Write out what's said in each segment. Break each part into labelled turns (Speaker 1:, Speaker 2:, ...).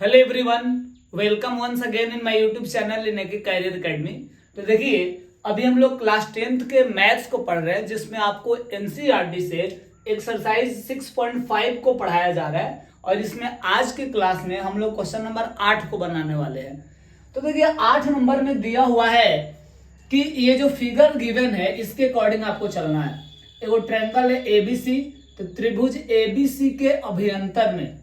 Speaker 1: Hello everyone, welcome once again in my YouTube channel in Career Academy. तो देखिए, अभी हम लोग क्लास 10th के मैथ्स को पढ़ रहे हैं, जिसमें आपको एनसीईआरटी से एक्सरसाइज 6.5 को पढ़ाया जा रहा है। और इसमें आज की क्लास में हम लोग क्वेश्चन नंबर 8 को बनाने वाले हैं। तो देखिए, 8 नंबर में दिया हुआ है कि ये जो फिगर गिवन है इसके अकॉर्डिंग आपको चलना है। एगो ट्रायंगल है एबीसी, तो त्रिभुज एबीसी के अभ्यंतर में,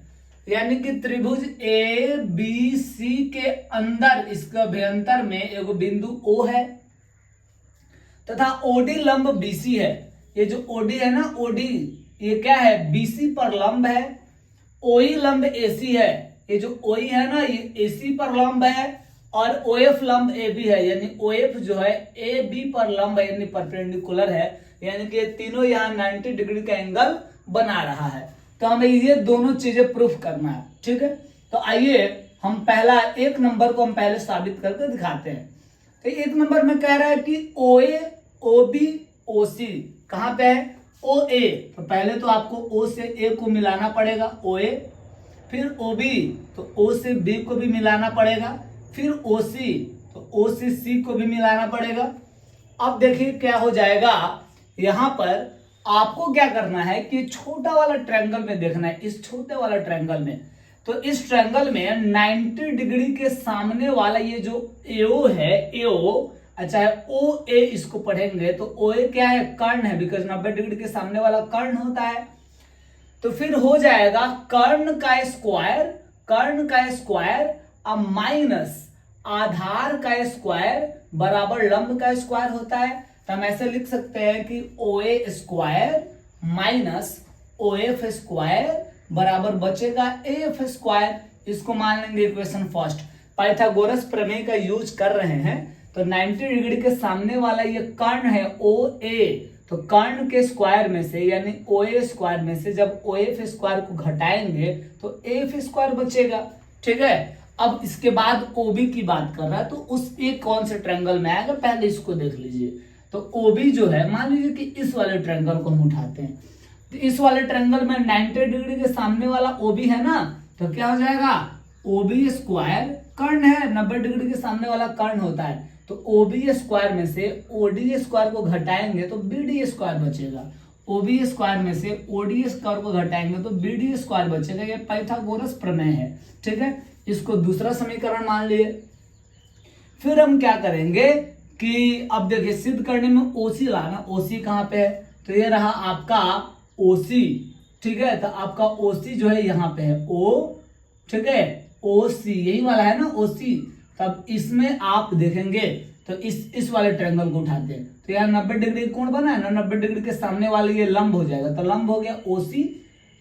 Speaker 1: यानी कि त्रिभुज ए बी सी के अंदर इसके अभ्यंतर में एगो बिंदु ओ है तथा ओडी लंब बीसी है। ये जो ओडी है ना, ओडी ये क्या है, बीसी पर लंब है। ओई लंब एसी है, ये जो ओई है ना ये एसी पर लंब है। और ओएफ लंब ए बी है, यानी ओएफ जो है ए बी पर लंब है, यानी परपेंडिकुलर है। यानी कि तीनों यहाँ 90 डिग्री का एंगल बना रहा है। तो हमें ये दोनों चीजें प्रूफ करना है, ठीक है। तो आइए हम पहला एक नंबर को हम पहले साबित करके दिखाते हैं। तो एक नंबर में कह रहा है कि ओ ए ओ बी ओ सी कहां पे है, ओ ए। तो पहले तो आपको ओ से ए को मिलाना पड़ेगा, ओ ए। फिर ओ बी, तो ओ से बी को भी मिलाना पड़ेगा। फिर ओ सी, तो ओ से सी को भी मिलाना पड़ेगा। अब देखिए क्या हो जाएगा, यहां पर आपको क्या करना है कि छोटा वाला ट्रायंगल में देखना है, इस छोटे वाला ट्रायंगल में। तो इस ट्रायंगल में 90 डिग्री के सामने वाला ये जो एओ है, एओ, अच्छा है ओ ए, इसको पढ़ेंगे तो ओ ए क्या है, कर्ण है, बिकॉज 90 डिग्री के सामने वाला कर्ण होता है। तो फिर हो जाएगा कर्ण का स्क्वायर, कर्ण का स्क्वायर अब माइनस आधार का स्क्वायर बराबर लंब का स्क्वायर होता है। तो हम ऐसे लिख सकते हैं कि O A square minus O F square बराबर बचेगा ए एफ स्क्वायर। इसको मान लेंगे इक्वेशन फर्स्ट। पाइथागोरस प्रमेय का यूज कर रहे हैं। तो 90 डिग्री के सामने वाला ये कर्ण है ओ ए, तो कर्ण के स्क्वायर में से यानी ओ ए स्क्वायर में से जब ओ एफ स्क्वायर को घटाएंगे तो ए एफ स्क्वायर बचेगा, ठीक है। अब इसके बाद ओबी की बात कर रहा है, तो उस एक कौन से ट्रायंगल में आएगा, पहले इसको देख लीजिए। तो ओबी जो है, मान लीजिए कि इस वाले ट्रायंगल को हम उठाते हैं। तो इस वाले ट्रायंगल में 90 डिग्री के सामने वाला ओबी है ना, तो क्या हो जाएगा, ओबी स्क्वायर कर्ण है, 90 डिग्री के सामने वाला कर्ण होता है। तो ओबी स्क्वायर में से ओडी स्क्वायर को घटाएंगे तो बीडी स्क्वायर बचेगा। ओबी स्क्वायर में से ओडी स्क्वायर को घटाएंगे तो बीडी स्क्वायर बचेगा। ये पाइथागोरस प्रमेय है, ठीक है। इसको दूसरा समीकरण मान लिए। फिर हम क्या करेंगे कि अब देखिए सिद्ध करने में ओसी लाना, ओसी कहां पे है, तो ये रहा आपका ओसी, ठीक है। तो आपका ओसी जो है यहाँ पे है ओ, ठीक है, ओसी यही वाला है ना ओसी। तब इसमें आप देखेंगे तो इस वाले ट्रायंगल को उठाते हैं तो यार 90 डिग्री कोण बना है ना, 90 डिग्री के सामने वाले ये लंब हो जाएगा। तो लंब हो गया ओसी,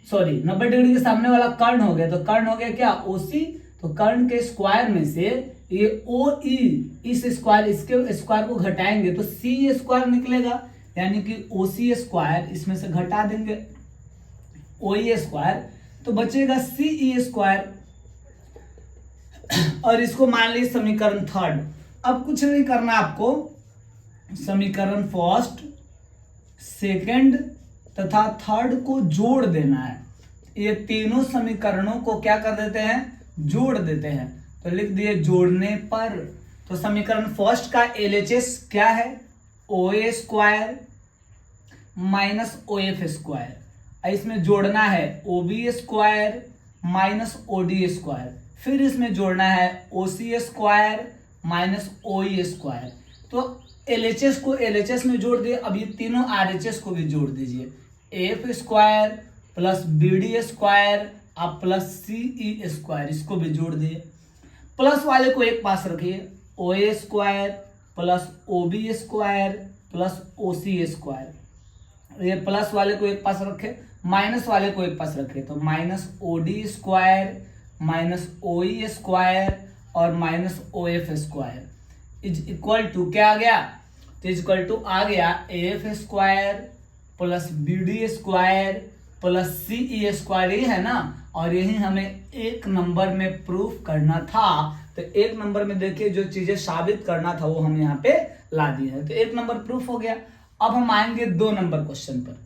Speaker 1: सॉरी 90 डिग्री के सामने वाला कर्ण हो गया, तो कर्ण हो गया क्या, ओसी। तो कर्ण के स्क्वायर में से ये ओ ई, इस स्क्वायर इसके स्क्वायर को घटाएंगे तो सी स्क्वायर निकलेगा, यानी कि ओ सी स्क्वायर इसमें से घटा देंगे ओ ई स्क्वायर, तो बचेगा सी ई स्क्वायर। और इसको मान लीजिए समीकरण थर्ड। अब कुछ नहीं करना आपको, समीकरण फर्स्ट, सेकंड तथा थर्ड को जोड़ देना है। ये तीनों समीकरणों को क्या कर देते हैं, जोड़ देते हैं। तो लिख दिए जोड़ने पर। तो समीकरण फर्स्ट का एलएचएस क्या है, O A square minus O F square. इसमें जोड़ना है O B square minus O D square. फिर इसमें जोड़ना है O C square minus O E square. तो एलएचएस को एलएचएस में जोड़ दिए। अब ये तीनों आरएचएस को भी जोड़ दीजिए, F square plus B D square अब प्लस सी ई स्क्वायर, इसको भी जोड़ दिए। प्लस वाले को एक पास रखिए, O A square plus O B square plus O C square. ये प्लस वाले को एक पास रखे, माइनस वाले को एक पास रखे, तो minus O D square minus O E square और minus O F square is equal to क्या आ गया, तो इज इक्वल टू आ गया F square plus B D square plus C E square, ये है ना। और यही हमें एक नंबर में प्रूफ करना था। तो एक नंबर में देखिए जो चीजें साबित करना था वो हम यहाँ पे ला दिए हैं। तो एक नंबर प्रूफ हो गया। अब हम आएंगे 2 नंबर क्वेश्चन पर।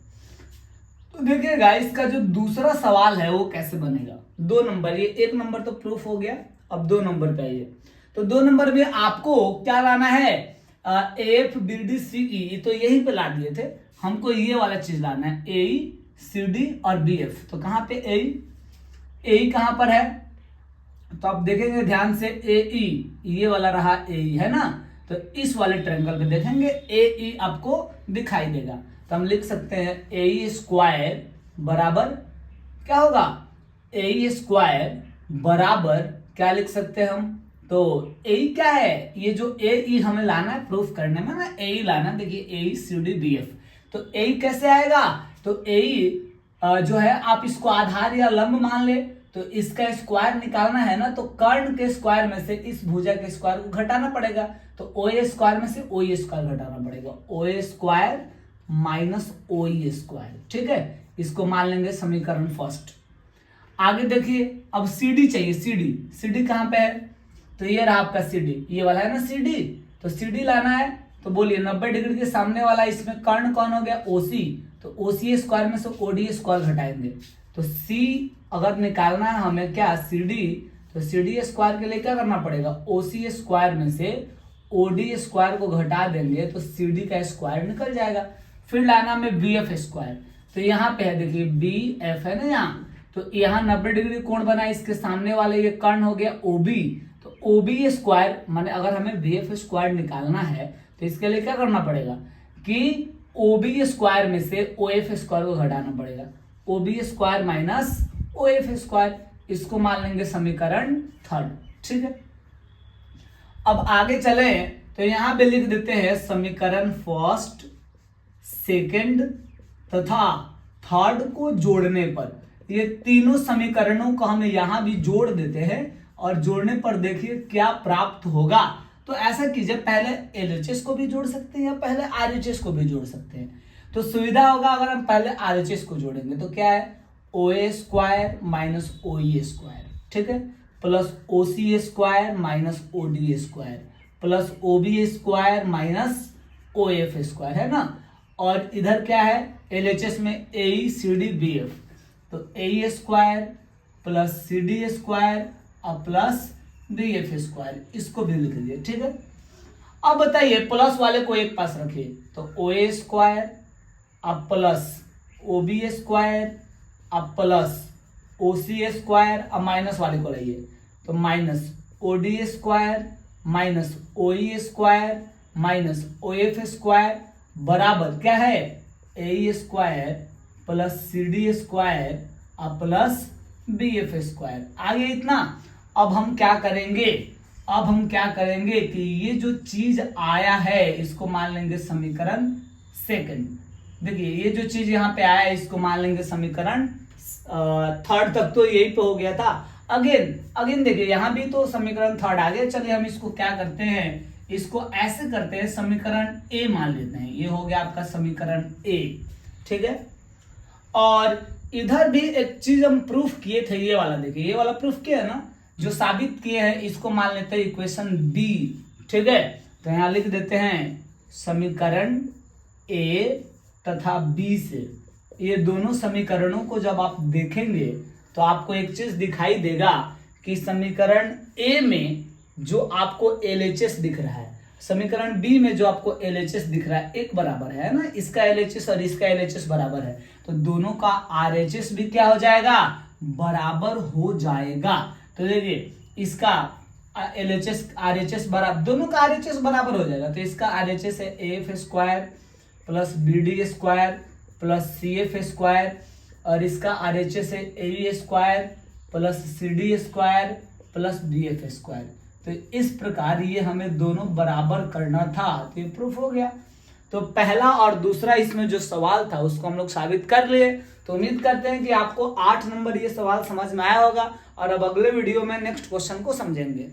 Speaker 1: तो देखिएगा इसका जो दूसरा सवाल है वो कैसे बनेगा। 2 नंबर, ये 1 नंबर तो प्रूफ हो गया। अब 2 नंबर पे आइए। तो 2 नंबर में आपको क्या लाना है, एफ बी डी सी ई, तो यहीं पे ला दिए थे, हमको ये वाला चीज लाना है, ए सी डी और बी एफ। तो कहां पे ए कहां पर है, तो आप देखेंगे ध्यान से, ए ये वाला रहा ए है ना, तो इस वाले ट्रायंगल पे देखेंगे ए आपको दिखाई देगा। तो हम लिख सकते हैं ए स्क्वायर बराबर क्या होगा, ए स्क्वायर बराबर क्या लिख सकते हैं हम, तो ए क्या है, ये जो ए हमें लाना है प्रूफ करने में ना, ए लाना, देखिए ए सी डी बी एफ। तो ए कैसे आएगा, तो ए जो है आप इसको आधार या लंब मान ले, तो इसका स्क्वायर निकालना है ना, तो कर्ण के स्क्वायर में से इस भुजा के स्क्वायर को घटाना पड़ेगा, तो ओ ए स्क्वायर में से ओ ए स्क्वायर घटाना पड़ेगा, ओ A square minus O A square. ठीक है, इसको मान लेंगे समीकरण फर्स्ट। आगे देखिए, अब सी डी चाहिए, सी डी कहां पे है, तो ये रहा आपका सी डी, ये वाला है ना सी डी, तो सी डी लाना है, तो बोलिए 90 डिग्री के सामने वाला, इसमें कर्ण कौन हो गया, ओसी, तो ओसी स्क्वायर में से ओडी स्क्वायर घटाएंगे, तो सी अगर निकालना है हमें क्या, सी डी, तो सी डी स्क्वायर के लिए क्या करना पड़ेगा, ओसी स्क्वायर में से ओडी स्क्वायर को घटा देंगे तो सी डी का स्क्वायर निकल जाएगा। फिर लाना में बी एफ स्क्वायर, तो यहाँ पे है देखिए बी एफ है ना यहाँ, तो यहाँ 90 डिग्री कोण बना, इसके सामने वाले ये कर्ण हो गया ओबी, तो ओबी स्क्वायर माने अगर हमें बी एफ स्क्वायर निकालना है तो इसके लिए क्या करना पड़ेगा कि ओबी स्क्वायर में से ओ एफ स्क्वायर को घटाना पड़ेगा, O B square minus O F square, इसको मान लेंगे समीकरण थर्ड। ठीक है, अब आगे चले तो यहां पे लिख देते हैं समीकरण फर्स्ट, सेकंड तथा थर्ड को जोड़ने पर, ये तीनों समीकरणों को हम यहां भी जोड़ देते हैं और जोड़ने पर देखिए क्या प्राप्त होगा। तो ऐसा कीजिए, पहले एलएचएस को भी जोड़ सकते हैं या पहले आरएचएस को भी जोड़ सकते हैं, तो सुविधा होगा अगर हम पहले आरएचएस को जोड़ेंगे, तो क्या है, O A square minus O E square, ठीक है, plus O C square minus O D square plus O B square minus O F square, है ना, और इधर क्या है एलएचएस में A C D B F, तो A square plus C D square और प्लस बी एफ स्क्वायर, इसको भी लिख दिए। ठीक है, अब बताइए प्लस वाले को एक पास रखिए, तो ओ ए स्क्वायर अब प्लस ओ बी स्क्वायर अब प्लस ओ सी स्क्वायर, अब माइनस वाले को लाइए, तो minus O D square minus O E square minus O F square बराबर क्या है, A square plus C D square और प्लस बी एफ स्क्वायर। आगे इतना, अब हम क्या करेंगे कि ये जो चीज आया है इसको मान लेंगे समीकरण सेकंड। देखिए ये जो चीज यहाँ पे आया है इसको मान लेंगे समीकरण थर्ड, तक तो यही पे हो गया था। अगेन देखिए यहाँ भी तो समीकरण थर्ड आ गया। चलिए हम इसको क्या करते हैं, इसको ऐसे करते हैं, समीकरण ए मान लेते हैं, ये हो गया आपका समीकरण ए। ठीक है, और इधर भी एक चीज हम प्रूफ किए थे, ये वाला देखिए, ये वाला प्रूफ किया है ना, जो साबित किए हैं, इसको मान लेते हैं इक्वेशन बी। ठीक है, तो यहां लिख देते हैं समीकरण ए तथा बी से, ये दोनों समीकरणों को जब आप देखेंगे तो आपको एक चीज दिखाई देगा कि समीकरण ए में जो आपको एलएचएस दिख रहा है, समीकरण बी में जो आपको एलएचएस दिख रहा है, एक बराबर है ना, इसका एलएचएस और इसका एलएचएस बराबर है, तो दोनों का आरएचएस भी क्या हो जाएगा, बराबर हो जाएगा। तो देखिए इसका एलएचएस आरएचएस बराबर, दोनों का आरएचएस बराबर हो जाएगा, तो इसका आरएचएस है F square plus B D square plus C F square, और इसका आरएचएस है A square plus C D square plus B F square. तो इस प्रकार ये हमें दोनों बराबर करना था, तो ये प्रूफ हो गया। तो पहला और दूसरा इसमें जो सवाल था उसको हम लोग साबित कर लिए। तो उम्मीद करते हैं कि आपको 8 नंबर ये सवाल समझ में आया होगा, और अब अगले वीडियो में नेक्स्ट क्वेश्चन को समझेंगे।